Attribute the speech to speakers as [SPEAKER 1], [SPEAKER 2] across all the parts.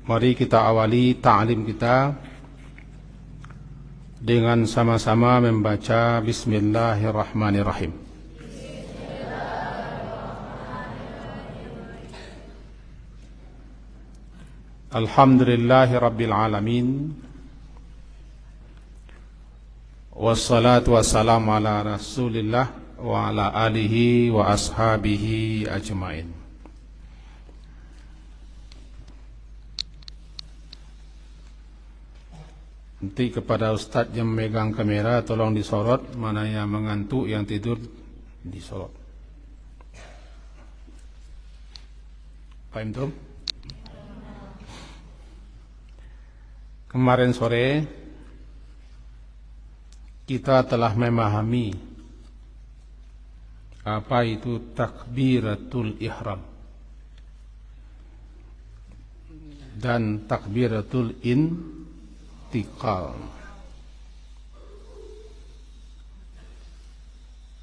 [SPEAKER 1] Mari kita awali ta'lim kita dengan sama-sama membaca Bismillahirrahmanirrahim. Alhamdulillahi Rabbil Alamin. Wassalatu wassalamu ala Rasulillah wa ala alihi wa ashabihi ajmain. Nanti kepada Ustadz yang memegang kamera, tolong disorot, mana yang mengantuk, yang tidur disorot. Paham tuh? Kemarin sore kita telah memahami apa itu takbiratul ihram dan takbiratul intiqal.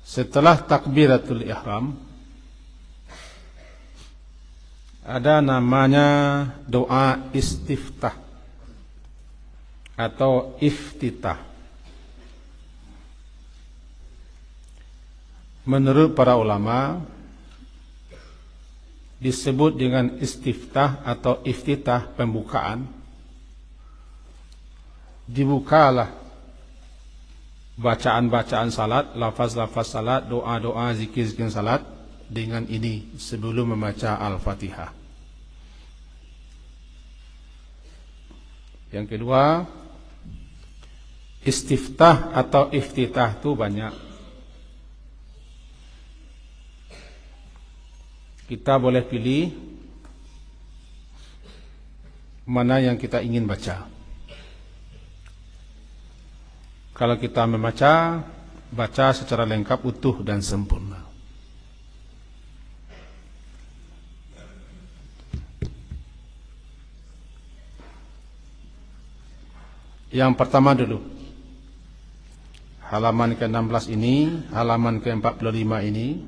[SPEAKER 1] Setelah takbiratul ihram ada namanya doa istiftah atau iftitah. Menurut para ulama disebut dengan istiftah atau iftitah pembukaan. Dibukalah bacaan-bacaan salat, lafaz-lafaz salat, doa-doa, zikir-zikir salat dengan ini sebelum membaca Al-Fatihah. Yang kedua, istiftah atau iftitah itu banyak. Kita boleh pilih mana yang kita ingin baca. Kalau kita membaca, baca secara lengkap, utuh dan sempurna. Yang pertama dulu, halaman ke-16 ini, halaman ke-45 ini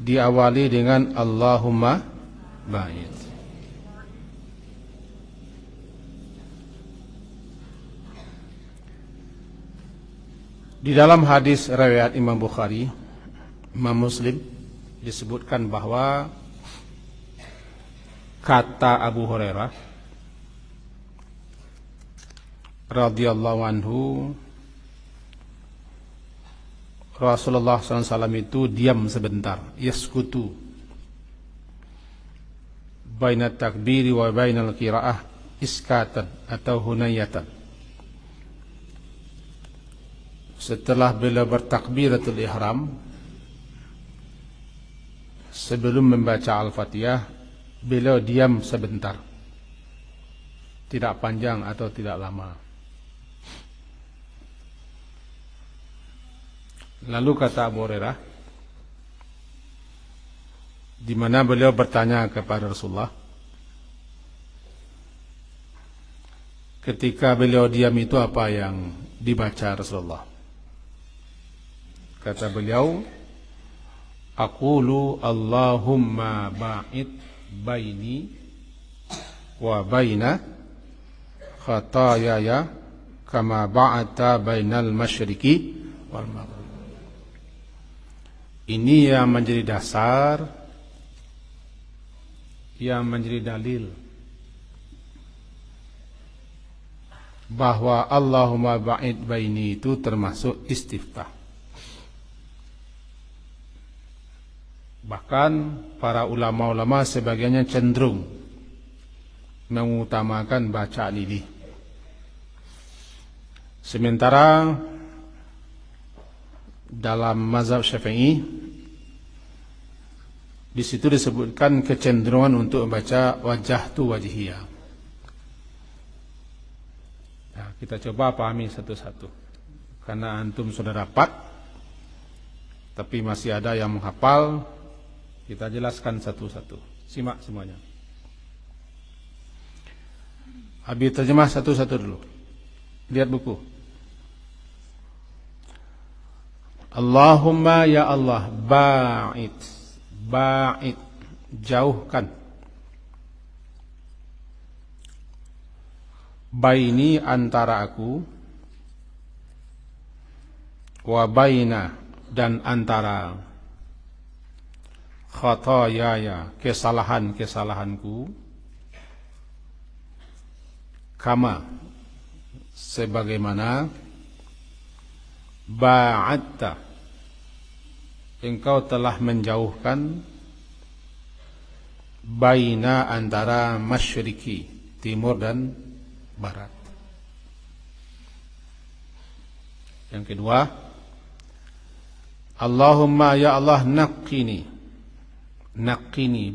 [SPEAKER 1] diawali dengan Allahumma ba'id. Di dalam hadis riwayat Imam Bukhari, Imam Muslim disebutkan bahwa kata Abu Hurairah radhiyallahu anhu, Rasulullah SAW itu diam sebentar, yaskutu baina takbiri wa bainal qiraah iskatan atau hunayatan. Setelah beliau bertakbiratul ihram, sebelum membaca Al-Fatihah, beliau diam sebentar, tidak panjang atau tidak lama. Lalu kata Abu Hurairah, di mana beliau bertanya kepada Rasulullah, ketika beliau diam itu apa yang dibaca Rasulullah? Kata beliau, aqulu Allahumma ba'id baini wa baina khatayaya kama ba'ata bainal masyriqi wal maghrib. Ini yang menjadi dasar, yang menjadi dalil bahwa Allahumma ba'id baini itu termasuk istiftah. Bahkan para ulama-ulama sebagiannya cenderung mengutamakan bacaan ini. Sementara dalam mazhab Syafi'i di situ disebutkan kecenderungan untuk membaca wajhatu wajhiyah. Nah, kita coba pahami satu-satu. Karena antum sudah dapat, tapi masih ada yang menghafal, kita jelaskan satu-satu. Simak semuanya. Habis terjemah satu-satu dulu. Lihat buku. Allahumma ya Allah, ba'id, jauhkan baini antara aku, wa baina dan antara, khatayaya kesalahan-kesalahanku, kama sebagaimana, ba'adta engkau telah menjauhkan, baina antara masyriki timur dan barat. Yang kedua, Allahumma ya Allah naqqini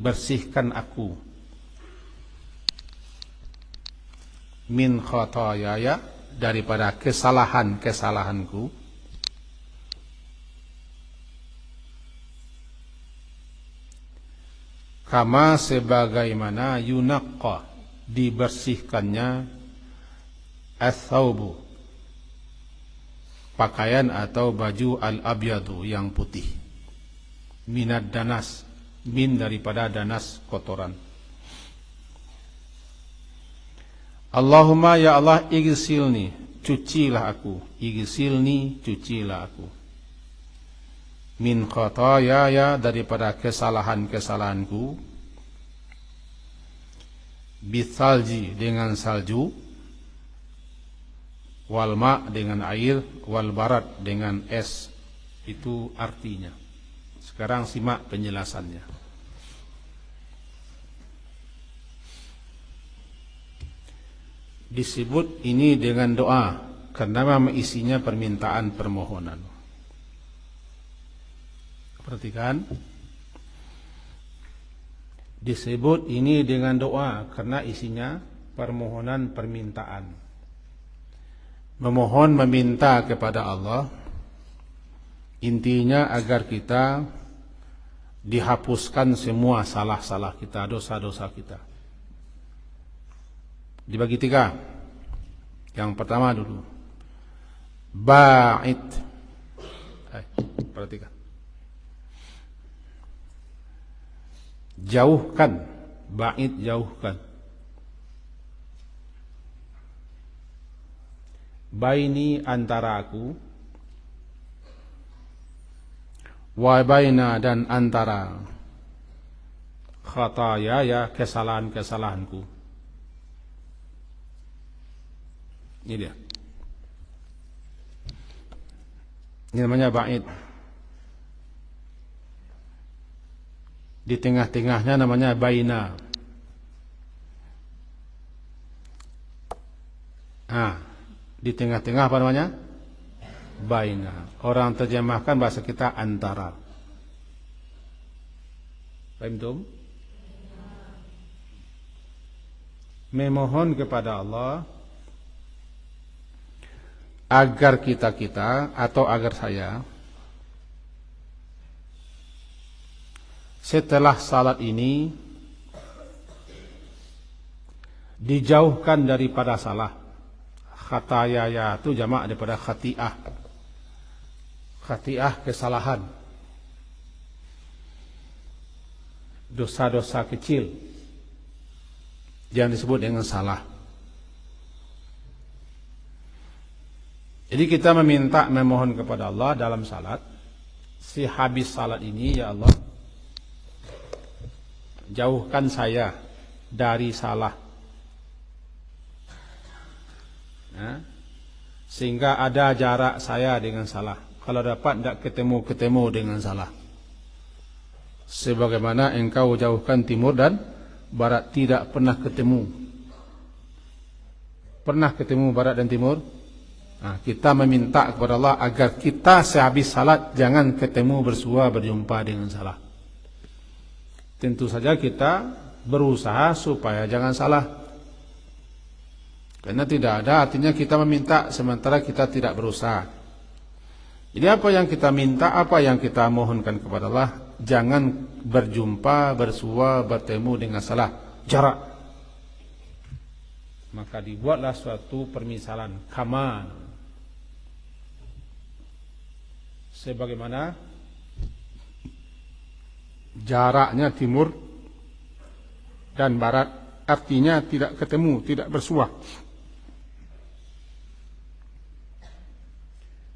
[SPEAKER 1] bersihkan aku, min khatayaya daripada kesalahanku, kama sebagaimana yunaqqa dibersihkannya ats-tsaubu pakaian atau baju al-abyadu yang putih, minad danas min daripada danas kotoran. Allahumma ya Allah igsilni cucilah aku, cucilah aku, min khatayaya daripada kesalahanku, bithalji dengan salju, wal ma dengan air, wal barat dengan es. Itu artinya. Sekarang simak penjelasannya. Disebut ini dengan doa karena memang isinya permintaan permohonan. Perhatikan. Disebut ini dengan doa karena isinya permohonan permintaan. Memohon meminta kepada Allah, intinya agar kita dihapuskan semua salah-salah kita, dosa-dosa kita. Dibagi tiga. Yang pertama dulu, ba'id. Perhatikan. Jauhkan, ba'id jauhkan. Baini antara aku, wa baina dan antara, khatayaya kesalahan-kesalahanku. Ini dia. Ini namanya ba'id. Di tengah-tengahnya namanya baina. Di tengah-tengah apa namanya? Baina. Orang terjemahkan bahasa kita antara. Paham tuh? Memohon kepada Allah agar kita atau agar saya setelah salat ini dijauhkan daripada salah. Khatayaya itu jamak daripada khati'ah. Khati'ah kesalahan, dosa-dosa kecil yang disebut dengan salah. Jadi kita memohon kepada Allah dalam salat, si habis salat ini, ya Allah jauhkan saya dari salah, sehingga ada jarak saya dengan salah. Kalau dapat tidak ketemu dengan salah. Sebagaimana engkau jauhkan timur dan barat, tidak pernah ketemu. Pernah ketemu barat dan timur? Kita meminta kepada Allah agar kita sehabis salat jangan ketemu bersua berjumpa dengan salah. Tentu saja kita berusaha supaya jangan salah. Karena tidak ada artinya kita meminta sementara kita tidak berusaha. Jadi apa yang kita minta, apa yang kita mohonkan kepada Allah, jangan berjumpa, bersua, bertemu dengan salah, jarak. Maka dibuatlah suatu permisalan, kama, sebagaimana jaraknya timur dan barat, artinya tidak ketemu, tidak bersua.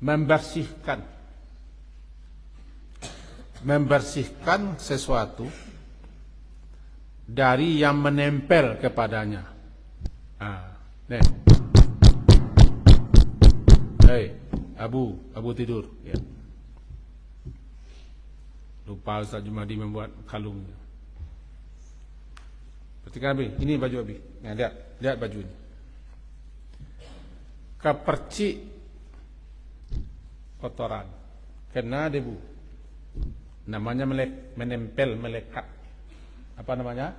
[SPEAKER 1] membersihkan sesuatu dari yang menempel kepadanya. Nih. Hei, Abu tidur. Ya. Lupa Ustaz Jumadi membuat kalungnya. Perhatikan Abi, ini baju Abi. Nah, lihat baju ini. Kepercik kotoran, kena debu. Namanya menempel, melekat. Apa namanya?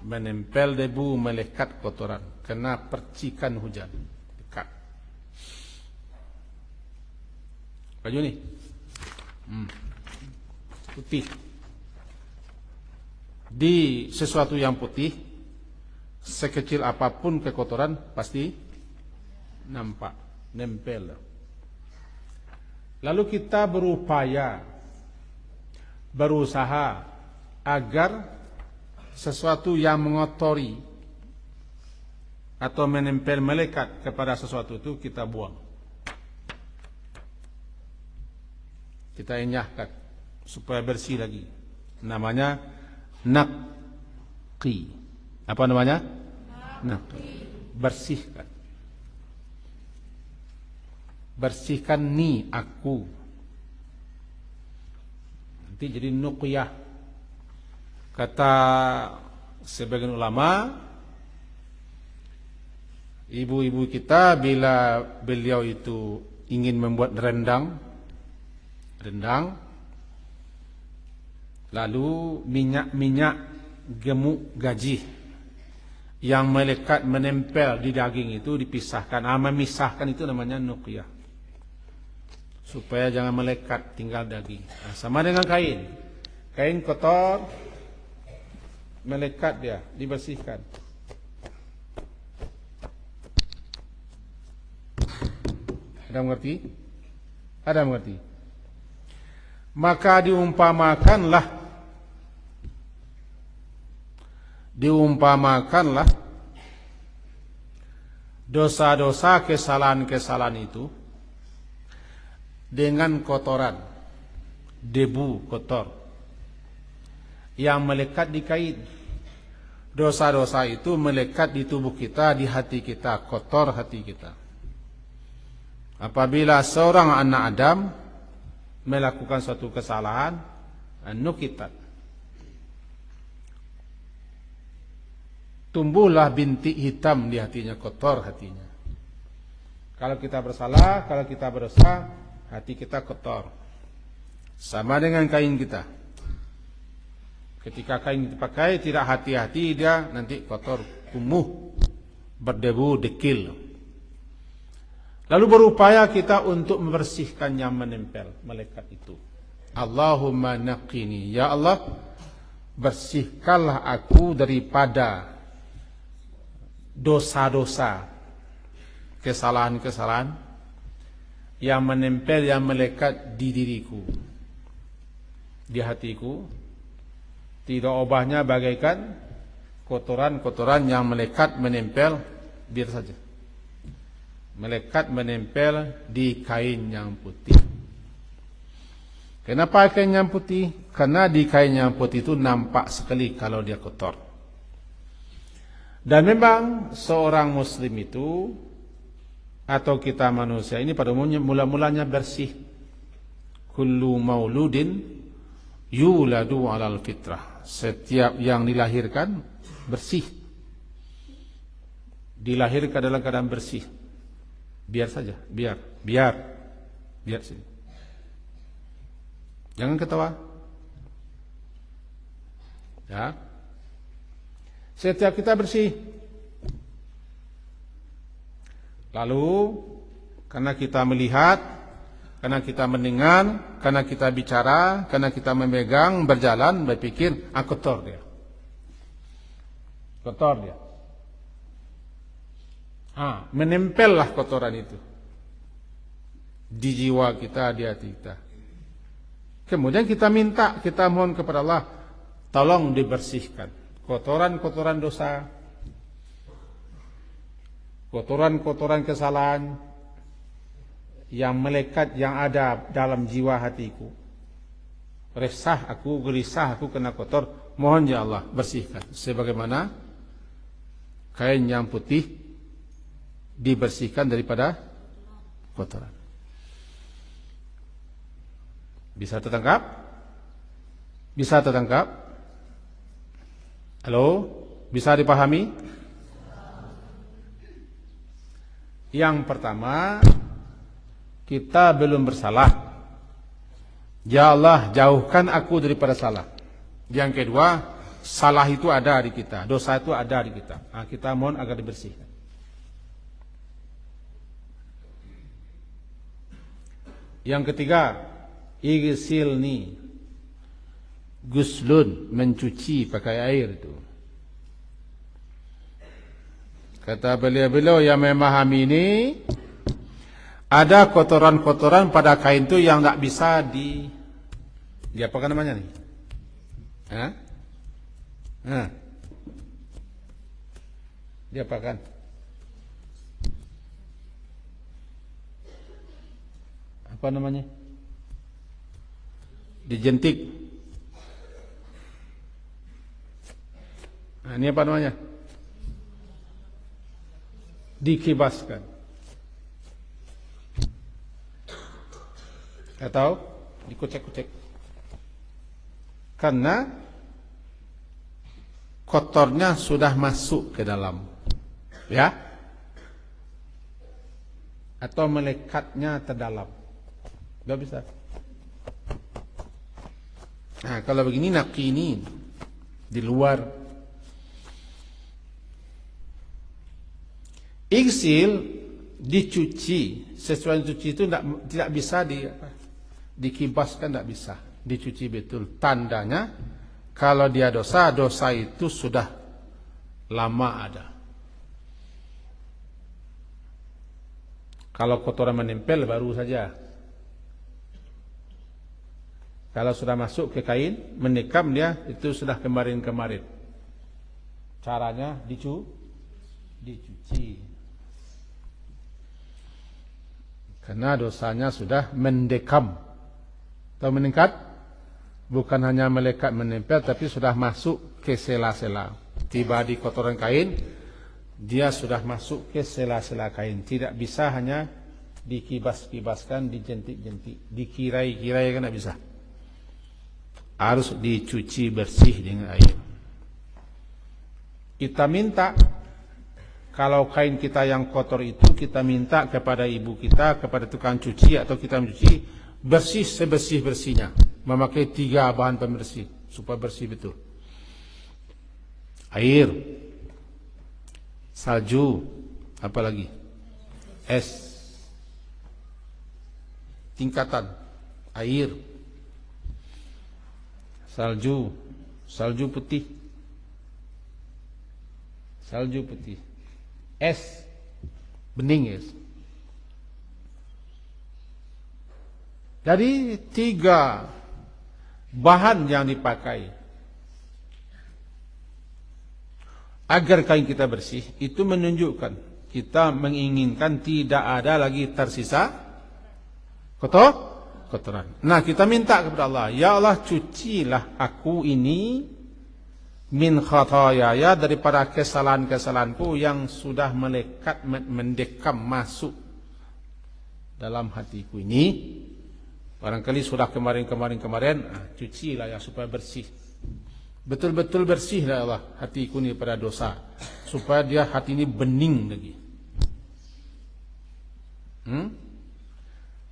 [SPEAKER 1] Menempel debu, melekat kotoran, kena percikan hujan. Dekat. Baju ni putih. Di sesuatu yang putih, sekecil apapun kekotoran pasti nampak, nempel. Lalu kita berusaha agar sesuatu yang mengotori atau menempel melekat kepada sesuatu itu kita buang. Kita enyahkan supaya bersih lagi. Namanya naqi. Apa namanya? Naqi. Bersihkan. Bersihkan ni aku. Nanti jadi nuqyah. Kata sebagian ulama, ibu-ibu kita bila beliau itu ingin membuat rendang, lalu minyak gemuk gajih yang melekat menempel di daging itu dipisahkan. Memisahkan itu namanya nuqyah, supaya jangan melekat, tinggal daging. Sama dengan kain kotor, melekat dia, dibersihkan. Ada mengerti? Ada mengerti? Maka diumpamakanlah dosa-dosa, kesalahan-kesalahan itu dengan kotoran, debu kotor yang melekat di kain. Dosa-dosa itu melekat di tubuh kita, di hati kita, kotor hati kita. Apabila seorang anak Adam melakukan suatu kesalahan, nukitat, tumbuhlah bintik hitam di hatinya, kotor hatinya. Kalau kita bersalah, kalau kita berdosa, hati kita kotor. Sama dengan kain kita. Ketika kain dipakai tidak hati-hati, dia nanti kotor, kumuh, berdebu, dekil. Lalu berupaya kita untuk membersihkan yang menempel, melekat itu. Allahumma naqini, ya Allah, bersihkanlah aku daripada dosa-dosa, kesalahan-kesalahan yang menempel, yang melekat di diriku, di hatiku. Tidak ubahnya bagaikan kotoran-kotoran yang melekat, menempel, biar saja. Melekat, menempel di kain yang putih. Kenapa kain yang putih? Karena di kain yang putih itu nampak sekali kalau dia kotor. Dan memang seorang muslim itu, atau kita manusia ini pada umumnya mula-mulanya bersih. Kullu mauludin yuladu alal fitrah. Setiap yang dilahirkan bersih. Dilahirkan dalam keadaan bersih. Biar saja, biar sini. Jangan ketawa. Ya. Setiap kita bersih. Lalu karena kita melihat, karena kita mendengar, karena kita bicara, karena kita memegang, berjalan, berpikir, kotor dia. Kotor dia. Menempellah kotoran itu di jiwa kita, di hati kita. Kemudian kita minta, kita mohon kepada Allah, tolong dibersihkan kotoran-kotoran dosa, kotoran-kotoran kesalahan yang melekat yang ada dalam jiwa hatiku. Resah aku, gelisah aku kena kotor, mohon ya Allah bersihkan. Sebagaimana kain yang putih dibersihkan daripada kotoran. Bisa tertangkap? Bisa tertangkap? Halo? Bisa dipahami? Yang pertama, kita belum bersalah. Ya Allah, jauhkan aku daripada salah. Yang kedua, salah itu ada di kita, dosa itu ada di kita. Nah, kita mohon agar dibersihkan. Yang ketiga, igsilni, guslun, mencuci pakai air itu. Kata beliau-beliau yang memahami ini, ada kotoran-kotoran pada kain itu yang tak bisa apakan namanya nih? Hah? Diapakan? Apa namanya? Dijentik. Nah, ini apa namanya? Dikibaskan. Atau dikucek-kucek. Karena kotornya sudah masuk ke dalam. Ya? Atau melekatnya terdalam. Tidak bisa. Nah, kalau begini nakini di luar. Igsil dicuci, sesuai cuci itu tidak bisa dikibaskan, tidak bisa dicuci betul. Tandanya kalau dia dosa itu sudah lama ada. Kalau kotoran menempel baru saja. Kalau sudah masuk ke kain, menikam dia, itu sudah kemarin-kemarin. Caranya dicuci. Karena dosanya sudah mendekam. Atau meningkat? Bukan hanya melekat menempel, tapi sudah masuk ke sela-sela. Tiba di kotoran kain, dia sudah masuk ke sela-sela kain. Tidak bisa hanya dikibas-kibaskan, dijentik-jentik, dikirai-kirai, kan tidak bisa. Harus dicuci bersih dengan air. Kita minta, kalau kain kita yang kotor itu, kita minta kepada ibu kita, kepada tukang cuci atau kita mencuci, bersih sebersih-bersihnya. Memakai 3 bahan pembersih supaya bersih betul. Air, salju, apa lagi? Es. Tingkatan air, salju putih, es, bening es. Jadi 3 bahan yang dipakai agar kain kita bersih, itu menunjukkan kita menginginkan tidak ada lagi tersisa kotoran. Nah, kita minta kepada Allah, ya Allah, cucilah aku ini min khatayaya, daripada kesalahan-kesalahanku yang sudah melekat, mendekam, masuk dalam hatiku ini. Barangkali sudah kemarin, cucilah ya supaya bersih. Betul-betul bersih ya Allah hatiku ini pada dosa, supaya dia hati ini bening lagi.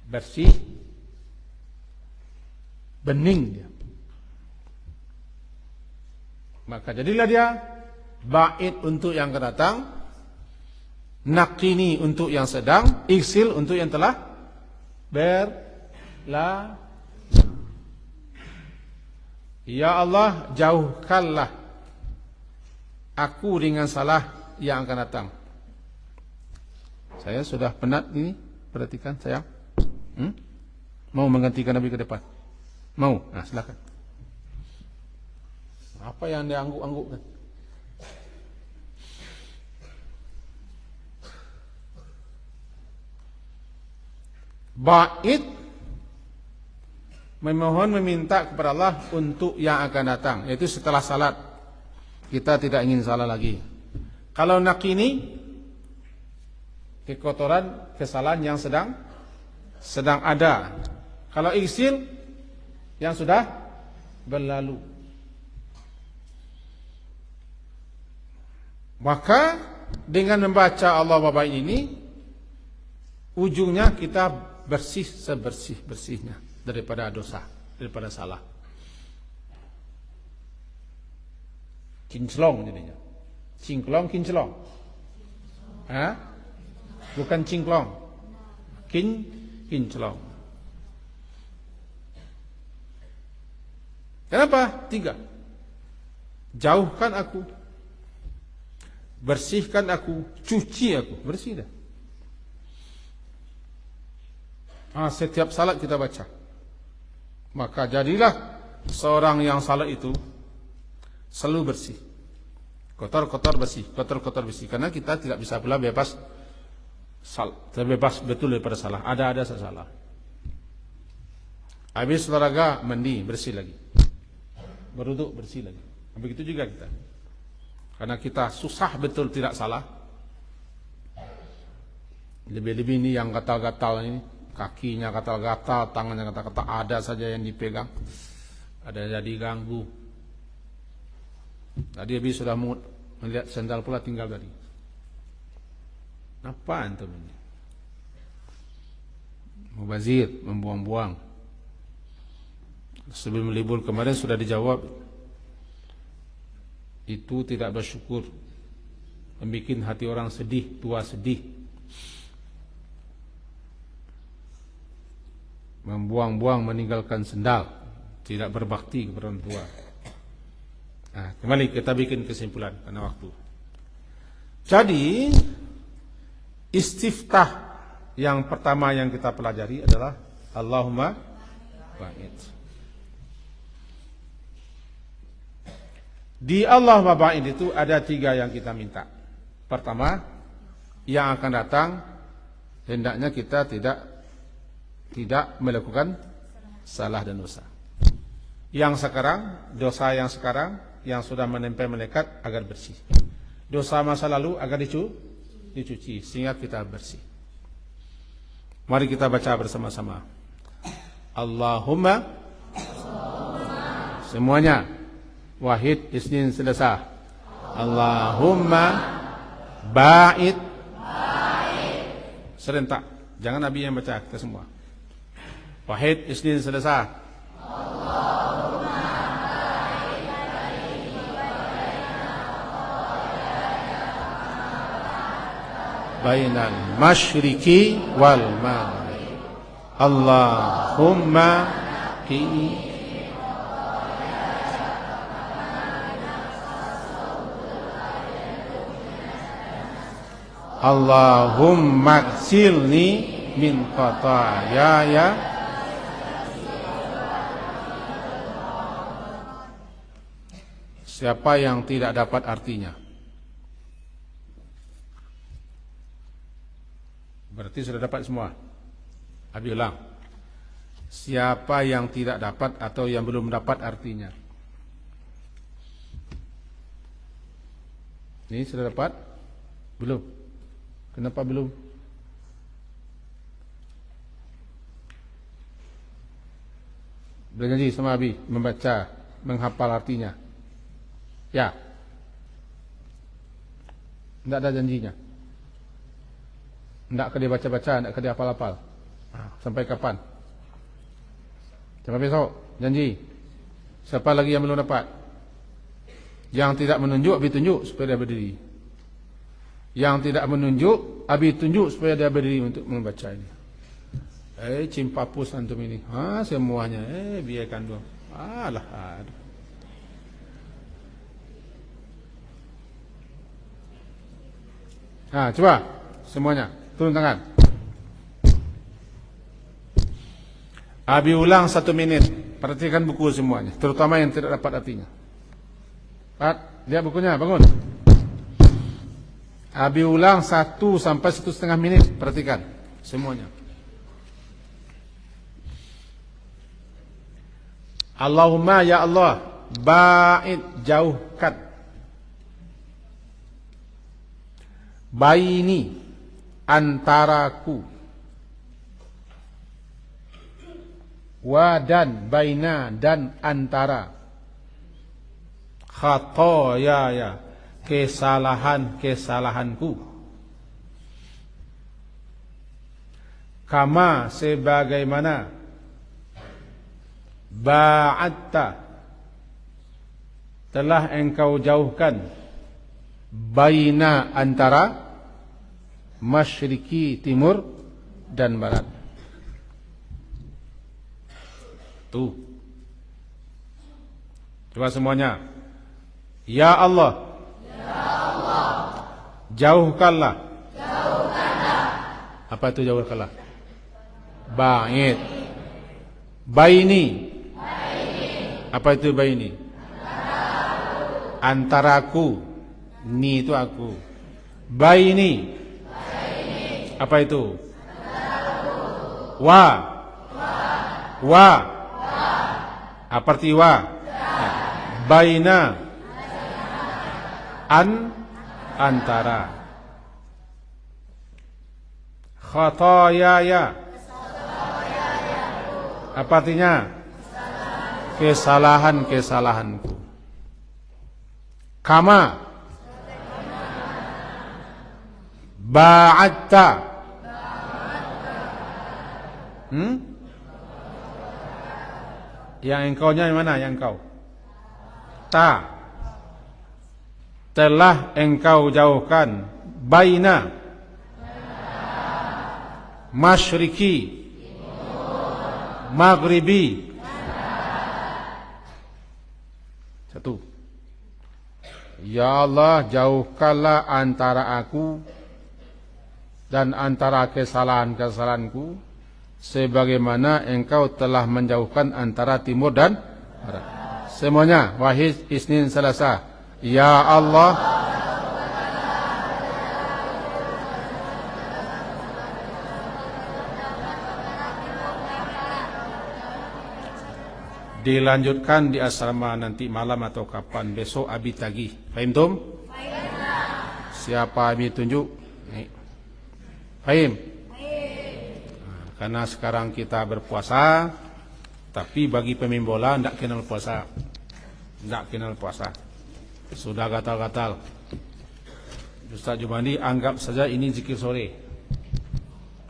[SPEAKER 1] Bersih, bening dia. Maka jadilah dia ba'id untuk yang akan datang, naqini untuk yang sedang, iksil untuk yang telah Ya Allah, jauhkanlah aku dengan salah yang akan datang. Saya sudah penat ini, perhatikan sayang. Mau menggantikan Nabi ke depan? Mau? Nah, silakan. Apa yang dia angguk-anggukkan? Ba'id memohon meminta kepada Allah untuk yang akan datang, yaitu setelah salat. Kita tidak ingin salah lagi. Kalau nakini, kekotoran, kesalahan yang sedang ada. Kalau iksil, yang sudah berlalu. Maka dengan membaca Allah Ba'id ini, ujungnya kita bersih sebersih-bersihnya daripada dosa, daripada salah. Kinclong jadinya. Cingklong, kinclong. Bukan cingklong. Kinclong. Kenapa? 3. Jauhkan aku. Bersihkan aku, cuci aku, bersih dah. Setiap salat kita baca. Maka jadilah seorang yang salat itu selalu bersih. Kotor-kotor bersih, kotor-kotor bersih. Karena kita tidak bisa pula bebas betul daripada salah. Ada salah. Habis olahraga, mandi, bersih lagi. Berwudu, bersih lagi. Begitu juga kita. Karena kita susah betul tidak salah. Lebih-lebih ini yang gatal-gatal ini, kakinya gatal-gatal, tangannya gatal-gatal, ada saja yang dipegang, ada jadi ganggu. Tadi habis sudah melihat sendal pula tinggal tadi. Apa antum ini? Mubazir, membuang-buang. Sebelum libur kemarin sudah dijawab. Itu tidak bersyukur, membuat hati orang sedih, tua sedih, membuang-buang, meninggalkan sendal, tidak berbakti kepada orang tua. Kembali kita bikin kesimpulan karena waktu. Jadi istiftah yang pertama yang kita pelajari adalah Allahumma ba'id. Di Allahumma ba'id itu ada 3 yang kita minta. Pertama, yang akan datang hendaknya kita tidak melakukan salah dan dosa. Yang sekarang, dosa yang sekarang yang sudah menempel melekat agar bersih. Dosa masa lalu agar dicuci sehingga kita bersih. Mari kita baca bersama-sama. Allahumma, semuanya. Wahid, isnin, selesai. Allahumma ba'id. Serentak. Jangan Nabi yang baca, kita semua. Wahid, isnin, selesai. Allahumma ba'id bainal masyriqi wal maghrib. Allahumma qini Allahumma ghsilni min khataayaya. Siapa yang tidak dapat artinya? Berarti sudah dapat semua. Abi ulang. Siapa yang tidak dapat atau yang belum dapat artinya? Ini sudah dapat? Belum. Kenapa belum? Berjanji sama Abi membaca, menghafal artinya. Ya. Tidak ada janjinya. Tidak dia baca-baca, tidak dia hafal-hafal. Sampai kapan? Sampai besok. Janji. Siapa lagi yang belum dapat? Yang tidak menunjuk, Abi tunjuk supaya dia berdiri. Yang tidak menunjuk, Abi tunjuk supaya dia berdiri untuk membaca ini. Cimpapus antum ini. Semuanya. Biarkan dong. Alah. Coba semuanya turun tangan. Abi ulang 1 menit. Perhatikan buku semuanya, terutama yang tidak dapat artinya. Lihat bukunya, bangun. Abi ulang 1 sampai 1,5 menit. Perhatikan semuanya. Allahumma ya Allah, ba'id jauhkan baini antaraku, wa dan baina dan antara, khatoyaya kesalahanku, kama sebagaimana ba'atta telah engkau jauhkan baina antara masyriki timur dan barat. Tuh. Coba semuanya. Ya Allah. Ya Allah. Jauhkanlah. Jauhkanlah. Apa itu jauhkanlah? Ba'id. Baini. Apa itu baini? Antaraku. Ni itu aku. Baini. Apa itu? Wa. Wa. Arti wa. Baina. Antara. Khotoyaya. Apa artinya? Kesalahanku. Kama ba'atta. Yang engkaunya yang mana? Yang engkau. Ta. Telah engkau jauhkan baina masyriki maghribi. Satu. Ya Allah, jauhkanlah antara aku dan antara kesalahanku sebagaimana engkau telah menjauhkan antara timur dan barat. Semuanya wahid isnin salasa. Ya Allah, dilanjutkan di asrama nanti malam atau kapan besok abi tagih. Fahim tum? Siapa abi tunjuk? Fahim? Karena sekarang kita berpuasa, tapi bagi pemain bola tidak kenal puasa. Tidak kenal puasa. Sudah gatal-gatal. Ustaz Jumandi anggap saja ini zikir sore.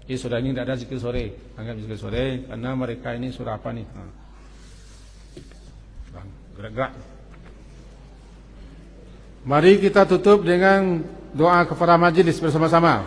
[SPEAKER 1] Sudah ini tidak ada zikir sore. Anggap zikir sore karena mereka ini surah apa nih? Gerak-gerak. Mari kita tutup dengan doa kepada majelis bersama-sama.